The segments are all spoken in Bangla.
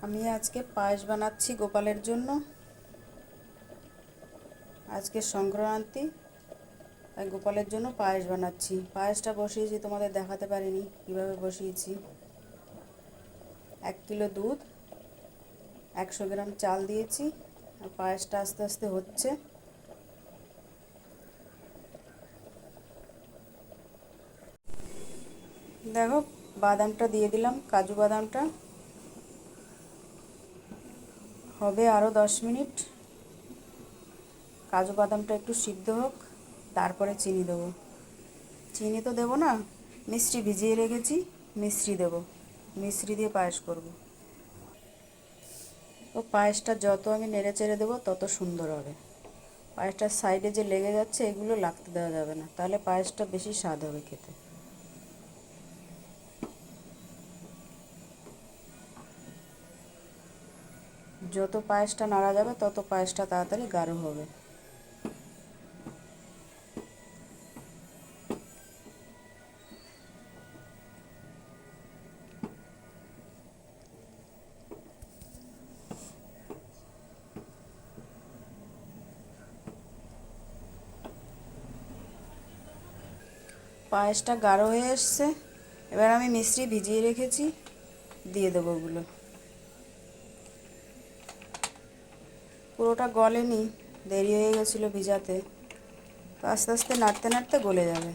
আমি আজকে পায়েস বানাচ্ছি গোপালের জন্য। আজকে সংক্রান্তি, তাই গোপালের জন্য পায়েস বানাচ্ছি। পায়েসটা বসিয়েছি, তোমাদের দেখাতে পারিনি কীভাবে বসিয়েছি। 1 কিলো দুধ, 100 গ্রাম চাল দিয়েছি, আর পায়েসটা আস্তে আস্তে হচ্ছে। দেখো, বাদামটা দিয়ে দিলাম, কাজু বাদামটা। হবে আরও 10 মিনিট। কাজু বাদামটা একটু সিদ্ধ হোক, তারপরে চিনি দেবো। চিনি তো দেবো না, মিষ্টি ভিজিয়ে রেখেছি, মিষ্টি দেবো। মিষ্টি দিয়ে পায়েস করব। তো পায়েসটা যত আমি নেড়ে চেড়ে দেবো তত সুন্দর হবে। পায়েসটার সাইডে যে লেগে যাচ্ছে এগুলো লাগতে দেওয়া যাবে না, তাহলে পায়েসটা বেশি স্বাদ হবে খেতে। যত পায়েসটা নাড়া যাবে তত পায়েসটা তাড়াতাড়ি গাঢ় হবে। পায়েসটা গাঢ় হয়ে এসছে। এবার আমি মিশ্রি ভিজিয়ে রেখেছি, দিয়ে দেবো ওগুলো। পুরোটা গলেনি, দেরি হয়ে গেছিলো ভিজাতে, তো আস্তে আস্তে নাড়তে নাড়তে গলে যাবে।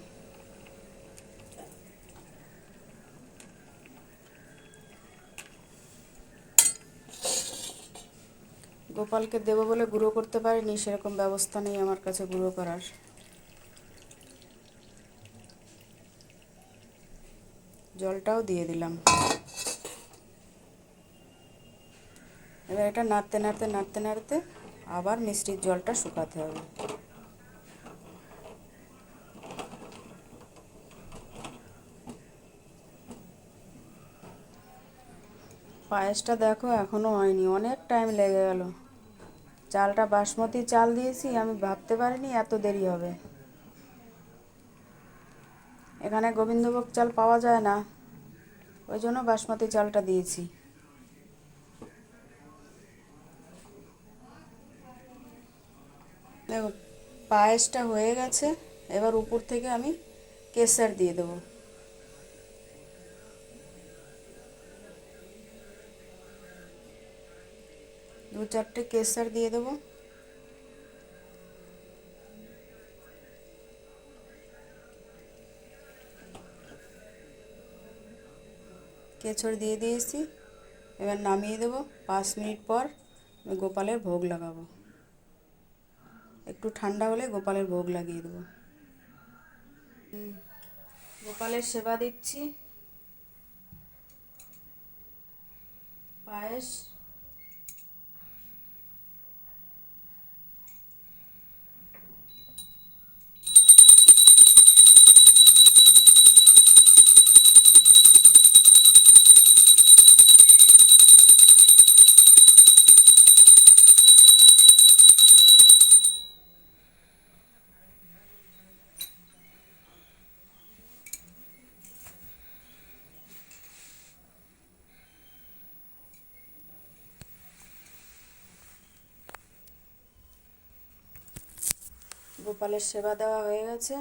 গোপালকে দেবো বলে গুঁড়ো করতে পারিনি, সেরকম ব্যবস্থা নেই আমার কাছে গুঁড়ো করার। জলটাও দিয়ে দিলাম। এবার এটা নাড়তে নাড়তে নাড়তে নাড়তে আবার মিষ্টির জলটা শুকাতে হবে। পায়েসটা দেখো এখনো হয়নি, অনেক টাইম লেগে গেল। চালটা বাসমতি চাল দিয়েছি, আমি ভাবতে পারিনি এত দেরি হবে। এখানে গোবিন্দভোগ চাল পাওয়া যায় না, ওই জন্য বাসমতি চালটা দিয়েছি। দেখো, পায়েসটা হয়ে গেছে। এবার উপর থেকে আমি কেশর দিয়ে দেবো। 2-4টে কেশর দিয়ে দেবো। কেশর দিয়ে দিয়েছি, এবার নামিয়ে দেবো। 5 মিনিট পর আমি গোপালের ভোগ লাগাবো। একটু ঠান্ডা হলে গোপালের ভোগ লাগিয়ে দেবো। গোপালের সেবা দিচ্ছি। পায়েস গোপালের সেবা দেওয়া হয়ে গেছে।